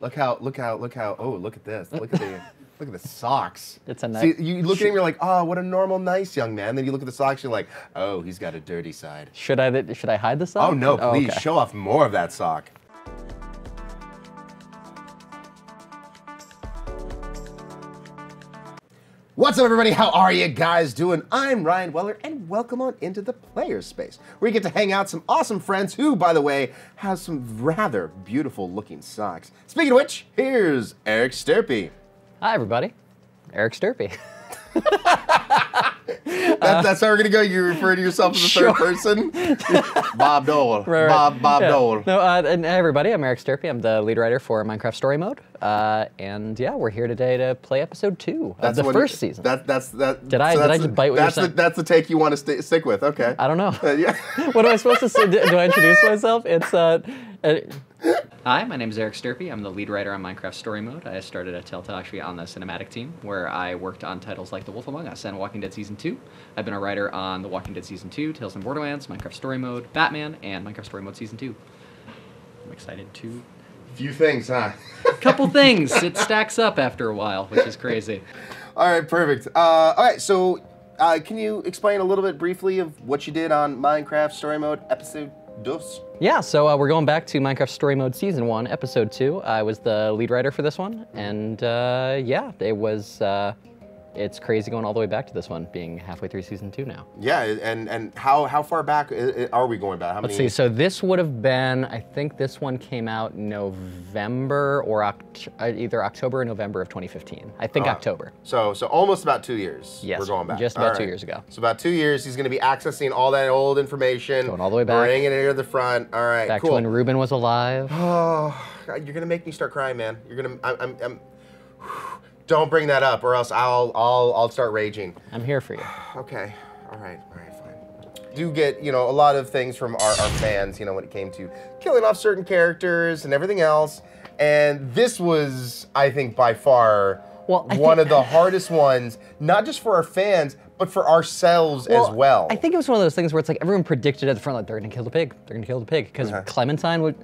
Oh, look at this. Look at the socks. It's a nice. See, you look at him, you're like, oh, what a normal, nice young man. Then you look at the socks, you're like, oh, he's got a dirty side. Should I hide the sock? Oh no, please okay. show off more of that sock. What's up, everybody? How are you guys doing? I'm Ryan Weller, and welcome on into the Players Space, where you get to hang out with some awesome friends who, by the way, have some rather beautiful looking socks. Speaking of which, here's Eric Stirpe. Hi, everybody. Eric Stirpe. That's how we're gonna go. You refer to yourself as the third person. Bob Dole. Right. Bob Dole. No, and hey, everybody, I'm Eric Stirpe. I'm the lead writer for Minecraft Story Mode. And yeah, we're here today to play episode 2 of the first season. Did I just bite what you're saying? That's the take you want to stick with. Okay. I don't know. Yeah. What am I supposed to say? Do I introduce myself? Hi, my name is Eric Stirpe. I'm the lead writer on Minecraft Story Mode. I started at Telltale actually on the cinematic team, where I worked on titles like The Wolf Among Us and Walking Dead Season 2. I've been a writer on The Walking Dead Season 2, Tales from Borderlands, Minecraft Story Mode, Batman, and Minecraft Story Mode Season 2. I'm excited to... Few things, huh? Couple things. It stacks up after a while, which is crazy. All right, perfect. All right, so can you explain a little bit briefly of what you did on Minecraft Story Mode Episode 2? Yeah, so we're going back to Minecraft Story Mode Season 1, Episode 2. I was the lead writer for this one, and yeah, it was... it's crazy going all the way back to this one, being halfway through Season 2 now. Yeah, and how far back are we going back? Let's see, so this would have been, I think this one came out November or either October or November of 2015. I think October. So almost about 2 years. Yes, we're going back. Just about 2 years ago. So about 2 years, he's going to be accessing all that old information. Going all the way back. Bringing it to the front. All right, back cool. to when Ruben was alive. Oh, God, you're going to make me start crying, man. You're going to, don't bring that up, or else I'll start raging. I'm here for you. Okay. All right, fine. Do get, a lot of things from our fans, when it came to killing off certain characters and everything else. And this was, I think, by far one of the hardest ones, not just for our fans, but for ourselves as well. I think it was one of those things where it's like everyone predicted at the front, like, they're gonna kill the pig. They're gonna kill the pig. Because Clementine would,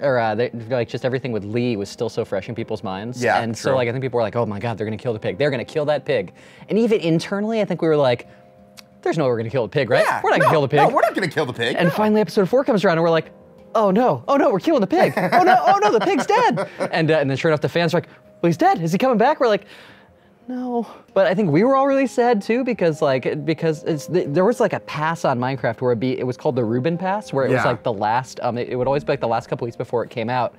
like just everything with Lee was still so fresh in people's minds. Yeah, and so like I think people were like, oh my God, they're gonna kill the pig. They're gonna kill that pig. And even internally, I think we were like, there's no way we're gonna kill the pig, right? Yeah, we're not gonna kill the pig. No, we're not gonna kill the pig. And finally episode 4 comes around and we're like, oh no, we're killing the pig. oh no, the pig's dead. And then sure enough, the fans are like, well, he's dead. Is he coming back? We're like, no, but I think we were all really sad too because there was like a pass on Minecraft where it was called the Ruben Pass, where it was like the last. It would always be like the last couple weeks before it came out.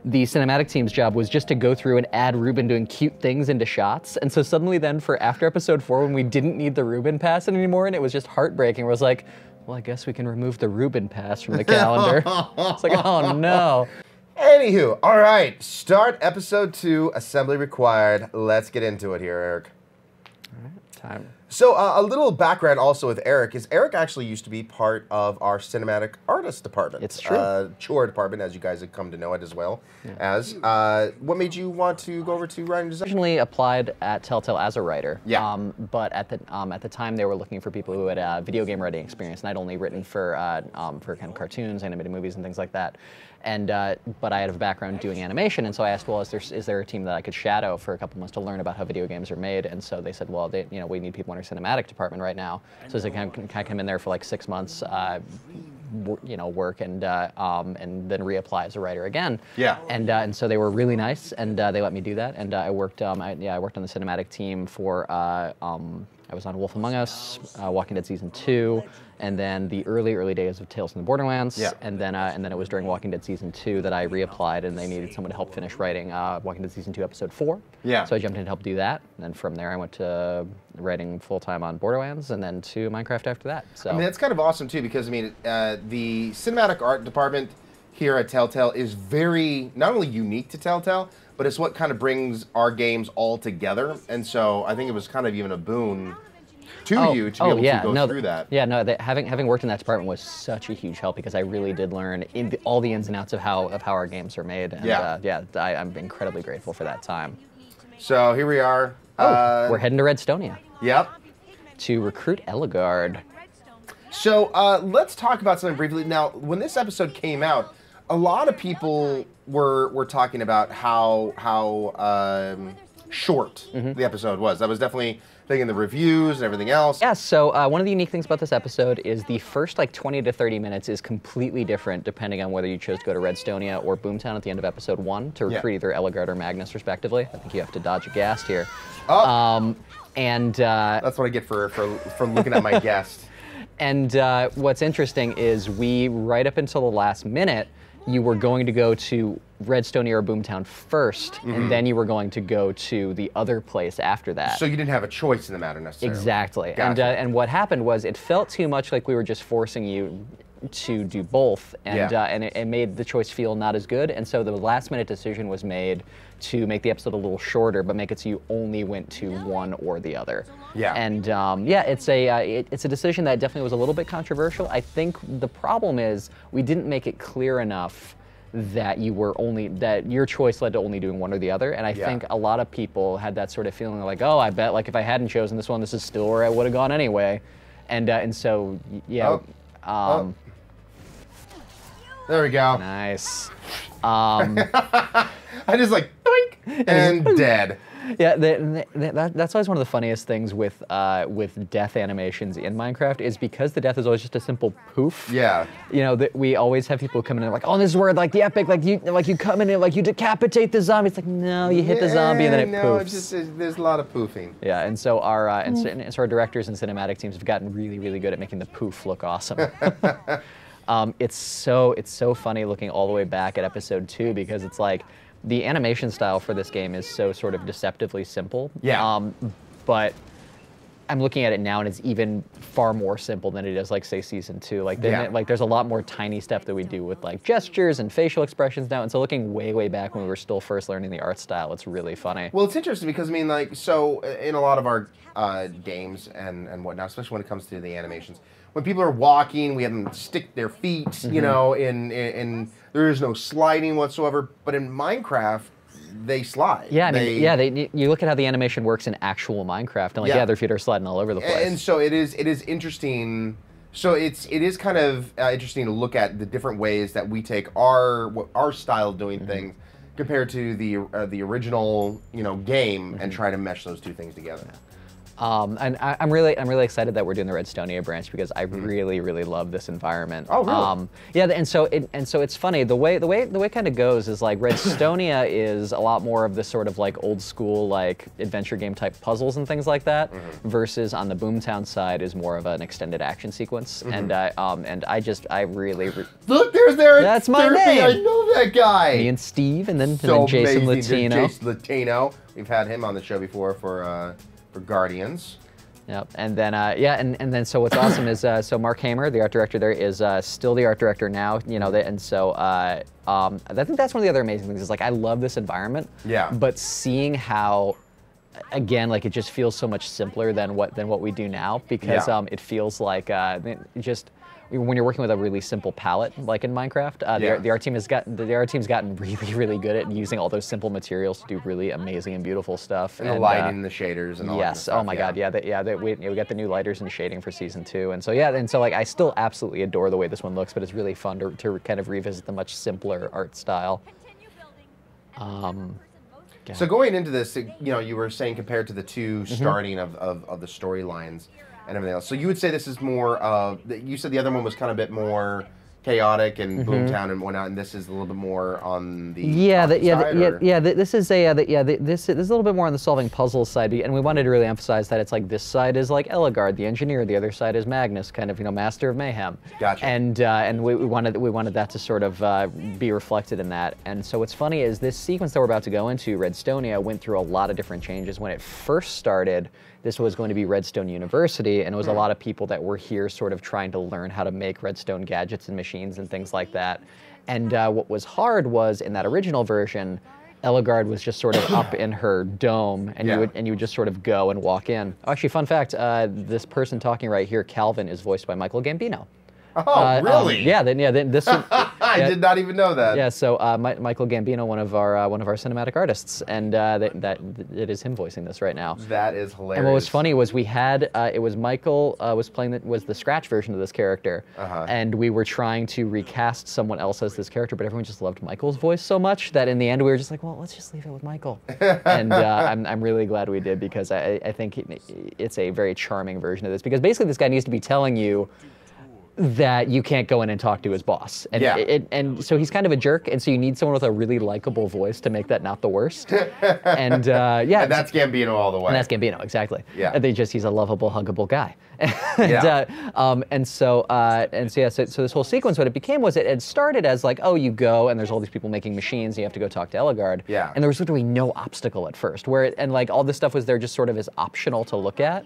The cinematic team's job was just to go through and add Ruben doing cute things into shots, and so suddenly then for after episode 4 when we didn't need the Ruben Pass anymore and it was just heartbreaking, it was like, well, I guess we can remove the Ruben Pass from the calendar. It's like, oh no. Anywho, all right, start episode 2, assembly required. Let's get into it here, Eric. All right, time. So a little background also with Eric is Eric actually used to be part of our cinematic artist department. It's true. Chore department, as you guys have come to know it as well as. What made you want to go over to writing design? Originally applied at Telltale as a writer. Yeah. But at the time they were looking for people who had video game writing experience, and I'd only written for kind of cartoons, animated movies, and things like that. And but I had a background doing animation, and so I asked, well, is there a team that I could shadow for a couple months to learn about how video games are made? And so they said, well, we need people in our cinematic department right now. So I can come in there for like 6 months, work and then reapply as a writer again. Yeah. And so they were really nice, and they let me do that. And I worked I worked on the cinematic team for I was on Wolf Among Us, Walking Dead Season 2, and then the early days of Tales from the Borderlands. Yeah. And then it was during Walking Dead Season 2 that I reapplied, and they needed someone to help finish writing Walking Dead Season 2 Episode 4. Yeah. So I jumped in to help do that, and from there I went to writing full-time on Borderlands, and then to Minecraft after that. So I mean, that's kind of awesome too, because the cinematic art department here at Telltale is very, not only unique to Telltale, but it's what kind of brings our games all together. And so I think it was kind of even a boon to you to be able to go through that. Yeah, no, having worked in that department was such a huge help because I really did learn all the ins and outs of how our games are made. And I'm incredibly grateful for that time. So here we are. We're heading to Redstonia. Yep. To recruit Eligard. So let's talk about something briefly. Now, when this episode came out, a lot of people were talking about how short the episode was. That was definitely thing in the reviews and everything else. Yeah, so one of the unique things about this episode is the first like 20 to 30 minutes is completely different depending on whether you chose to go to Redstonia or Boomtown at the end of episode 1 to recruit either Eligard or Magnus respectively. I think you have to dodge a ghast here. Oh. That's what I get for looking at my guest. And what's interesting is right up until the last minute, you were going to go to Redstonia or Boomtown first, and then you were going to go to the other place after that. So you didn't have a choice in the matter necessarily. Exactly. Gotcha. And what happened was it felt too much like we were just forcing you to do both, and it made the choice feel not as good. And so the last minute decision was made to make the episode a little shorter, but make it so you only went to one or the other. Yeah. And it's a decision that definitely was a little bit controversial. I think the problem is we didn't make it clear enough that your choice led to only doing one or the other. And I think a lot of people had that sort of feeling like, oh, I bet like if I hadn't chosen this one, this is still where I would have gone anyway. And so yeah. There we go. Nice. I just like doink and dead. Yeah, that's always one of the funniest things with death animations in Minecraft is because the death is always just a simple poof. Yeah. You know, we always have people come in and like, oh, this is where like the epic, like you come in and like you decapitate the zombie. It's like, no, you hit the zombie and then it poofs. It's just there's a lot of poofing. Yeah, and so our our directors and cinematic teams have gotten really, really good at making the poof look awesome. It's so funny looking all the way back at episode 2 because it's like the animation style for this game is so sort of deceptively simple. Yeah. But I'm looking at it now and it's even far more simple than it is like say season 2. Like there's a lot more tiny stuff that we do with like gestures and facial expressions now. And so looking way back when we were still first learning the art style, it's really funny. Well, it's interesting because I mean like so in a lot of our games and whatnot, especially when it comes to the animations. When people are walking, we have them stick their feet, you know, and there is no sliding whatsoever. But in Minecraft, they slide. Yeah, you look at how the animation works in actual Minecraft, and like their feet are sliding all over the place. And so it is interesting. So it is kind of interesting to look at the different ways that we take our style of doing things compared to the original game and try to mesh those two things together. And I'm really excited that we're doing the Redstonia branch because I really love this environment. Oh, really? Yeah, and so it's funny the way it kind of goes is like Redstonia is a lot more of this sort of like old school like adventure game type puzzles and things like that, versus on the Boomtown side is more of an extended action sequence. And I really look, there's Eric. That's my Stirpe. name. I know that guy. Me and Steve, and then So Jason amazing. Latino. Jason Latino. We've had him on the show before for Guardians. Yep, and then and then so what's awesome is so Mark Hamer, the art director there, is still the art director now. And so I think that's one of the other amazing things is like I love this environment. Yeah. But seeing how, again, like it just feels so much simpler than what we do now because it feels like just. When you're working with a really simple palette, like in Minecraft, the art team's gotten really good at using all those simple materials to do really amazing and beautiful stuff. And the lighting, and the shaders, and all that kind of stuff. Oh my God, we got the new lighters and shading for season 2, and so like I still absolutely adore the way this one looks, but it's really fun to kind of revisit the much simpler art style. So going into this, you were saying compared to the two starting of the storylines. And everything else. So you would say this is more you said the other one was kind of a bit more chaotic and Boomtown and whatnot, and this is a little bit more on the this is a little bit more on the solving puzzles side, and we wanted to really emphasize that it's like this side is like Eligard, the engineer, the other side is Magnus, kind of master of mayhem. Gotcha. And we wanted that to sort of be reflected in that. And so what's funny is this sequence that we're about to go into, Redstonia, went through a lot of different changes. When it first started, this was going to be Redstone University, and it was a lot of people that were here sort of trying to learn how to make Redstone gadgets and machines and things like that. And what was hard was, in that original version, Eligard was just sort of up in her dome, and you would just sort of go and walk in. Oh, actually, fun fact, this person talking right here, Calvin, is voiced by Michael Gambino. Oh, really? Then this. I did not even know that. Yeah, so Michael Gambino, one of our cinematic artists, and that it is him voicing this right now. That is hilarious. And what was funny was we had it was Michael was playing was the scratch version of this character, and we were trying to recast someone else as this character, but everyone just loved Michael's voice so much that in the end we were just like, well, let's just leave it with Michael. And I'm really glad we did, because I think it's a very charming version of this, because basically this guy needs to be telling you that you can't go in and talk to his boss. And, and so he's kind of a jerk, and so you need someone with a really likable voice to make that not the worst. And And that's Gambino all the way. And that's Gambino, exactly. Yeah. And he's a lovable, huggable guy. So this whole sequence, what it became was it started as like, oh, you go and there's all these people making machines, and you have to go talk to Eligard. Yeah. And there was literally no obstacle at first, and like all this stuff was there just sort of as optional to look at.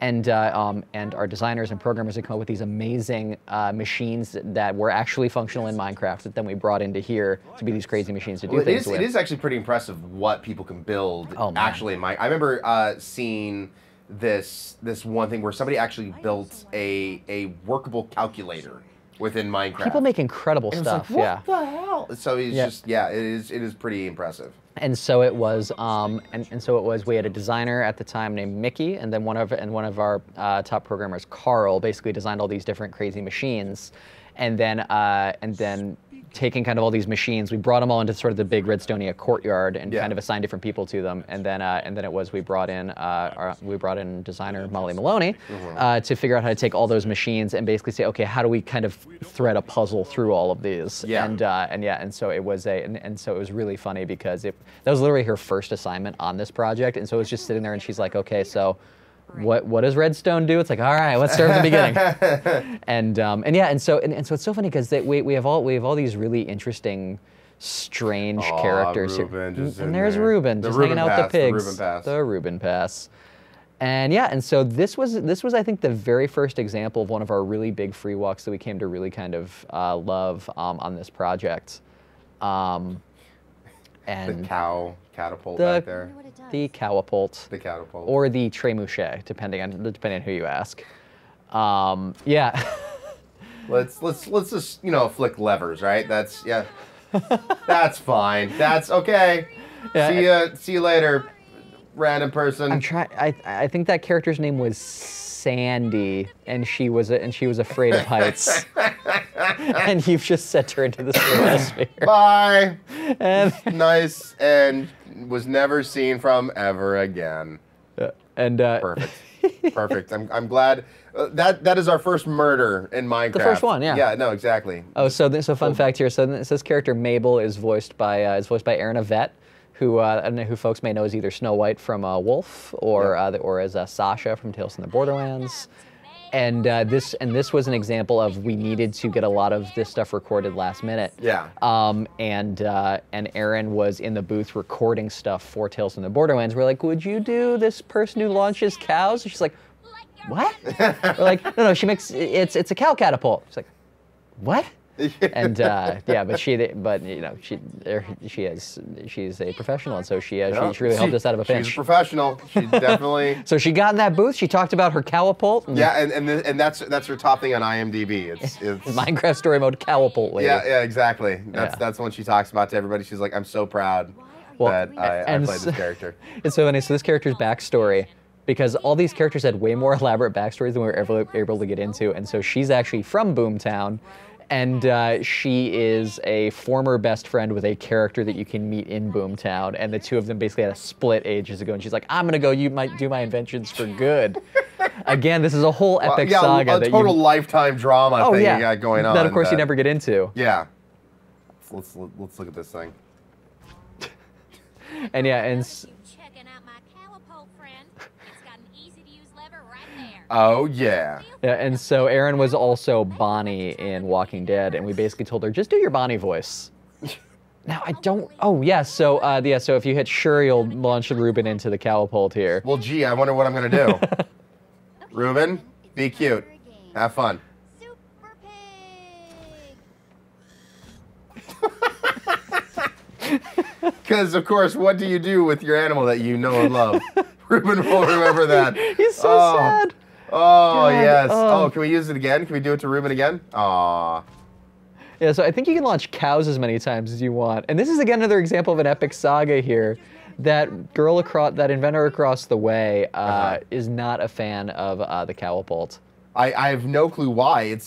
And our designers and programmers had come up with these amazing machines that were actually functional in Minecraft that then we brought into here to be these crazy machines to do things with. It is actually pretty impressive what people can build actually in Minecraft. I remember seeing this one thing where somebody actually built a workable calculator within Minecraft. People make incredible stuff. Like, what the hell? So it's just it is pretty impressive. And so it was, we had a designer at the time named Mickey, and then one of our top programmers, Carl, basically designed all these different crazy machines, and then taking kind of all these machines, we brought them all into sort of the big Redstonia courtyard and kind of assigned different people to them, and then we brought in designer Molly Maloney to figure out how to take all those machines and basically say, okay, how do we kind of thread a puzzle through all of these? And so it was really funny, because that was literally her first assignment on this project, and so it was just sitting there, and she's like, okay, so what does Redstone do? It's like, all right, let's start at the beginning. and so it's so funny, because we have all these really interesting, strange characters Ruben here. And there's Ruben just hanging out with the pigs. The Ruben Pass. And so this was I think the very first example of one of our really big free walks that we came to really kind of love on this project. And the cow catapult back there. The cowapult. The catapult. Or the trémouché, depending on who you ask. Let's just flick levers, right? That's that's fine. That's okay. See you later, random person. I think that character's name was Sandy, and she was afraid of heights. And you've just sent her into the stratosphere. Bye. And nice, and was never seen from ever again. Perfect. I'm glad that is our first murder in Minecraft. The first one, yeah. Yeah, no, exactly. Oh, so fun fact here. So this character Mabel is voiced by Erin Yvette, who folks may know as either Snow White from Wolf or as Sasha from Tales from the Borderlands. And this was an example of we needed to get a lot of this stuff recorded last minute. Yeah. And Erin was in the booth recording stuff for Tales from the Borderlands. We're like, would you do this person who launches cows? And she's like, what? We're like, no, she makes it's a cow catapult. She's like, what? And she's a professional, and so she really helped us out of a pinch. She's a professional. She definitely. So she got in that booth. She talked about her cowapult. And that's her top thing on IMDb. It's Minecraft story mode cowapult lady. Yeah, exactly. That's the one she talks about to everybody. She's like, I'm so proud that I played this character. It's so funny. So this character's backstory, because all these characters had way more elaborate backstories than we were ever able to get into, and so she's actually from Boomtown. And she is a former best friend with a character that you can meet in Boomtown, and the two of them basically had a split ages ago. And she's like, "I'm gonna go. You might do my inventions for good." Again, this is a whole epic saga. A total lifetime drama thing you got going on. That of course you never get into. Yeah. Let's look at this thing. And oh, yeah. Yeah, and so Erin was also Bonnie in Walking Dead, and we basically told her, just do your Bonnie voice. Now, I don't... Oh, yeah, so if you hit sure, you'll launch Ruben into the cowapult here. Well, gee, I wonder what I'm going to do. Ruben, be cute. Have fun. Super pig. Because, of course, what do you do with your animal that you know and love? Ruben will remember that. He's so sad. Oh, God, yes. oh. Oh, can we use it again? Can we do it to Ruben again? Aw. Yeah, so I think you can launch cows as many times as you want. And this is again another example of an epic saga here. That inventor across the way is not a fan of the catapult. I have no clue why.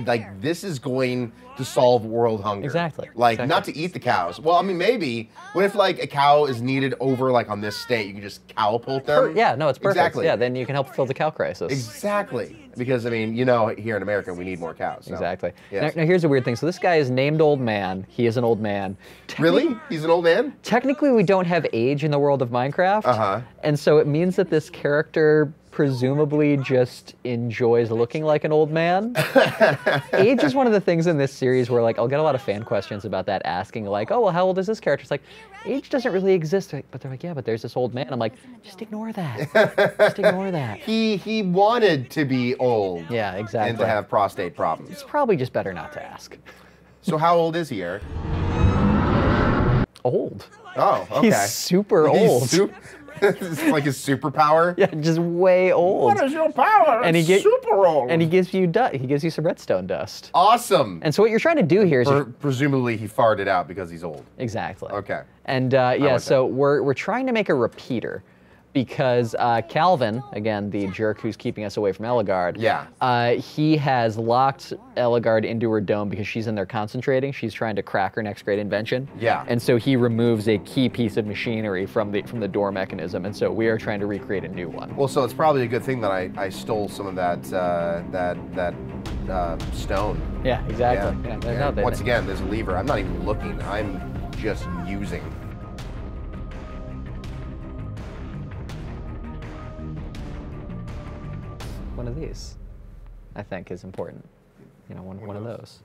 Like, this is going to solve world hunger. Exactly. Like, Exactly. not to eat the cows. Well, I mean, maybe. What if, like, a cow is needed over, like, on this state? You can just catapult them? Yeah, no, it's perfect. Exactly. Yeah, then you can help fill the cow crisis. Exactly. Because, I mean, you know, here in America, we need more cows. So. Exactly. Yes. Now, here's a weird thing. So this guy is named Old Man. He is an old man. Really? He's an old man? Technically, we don't have age in the world of Minecraft. Uh-huh. And so it means that this character presumably just enjoys looking like an old man. Age is one of the things in this series where, like, I'll get a lot of fan questions about that, asking, like, oh, well, how old is this character? It's like, age doesn't really exist. But they're like, yeah, but there's this old man. I'm like, just ignore that. Just ignore that. He wanted to be old. Yeah, exactly. And to have prostate problems. It's probably just better not to ask. So how old is he, Eric? Old. Oh, okay. He's super old. It's like his superpower. Yeah, just way old. What is your power? And It's he super old. And he gives you he gives you some redstone dust. Awesome. And so what you're trying to do here is Presumably he farted out because he's old. exactly. Okay. And yeah, so we're trying to make a repeater because Calvin, again, the jerk who's keeping us away from Eligard, he has locked Eligard into her dome because she's in there concentrating. She's trying to crack her next great invention. Yeah. And so he removes a key piece of machinery from the door mechanism, and so we are trying to recreate a new one. Well, so it's probably a good thing that I stole some of that stone. Yeah, exactly. Yeah. Yeah, no, Once again, there's a lever. I'm not even looking. I'm just using. One of these, I think, is important. You know, one of those.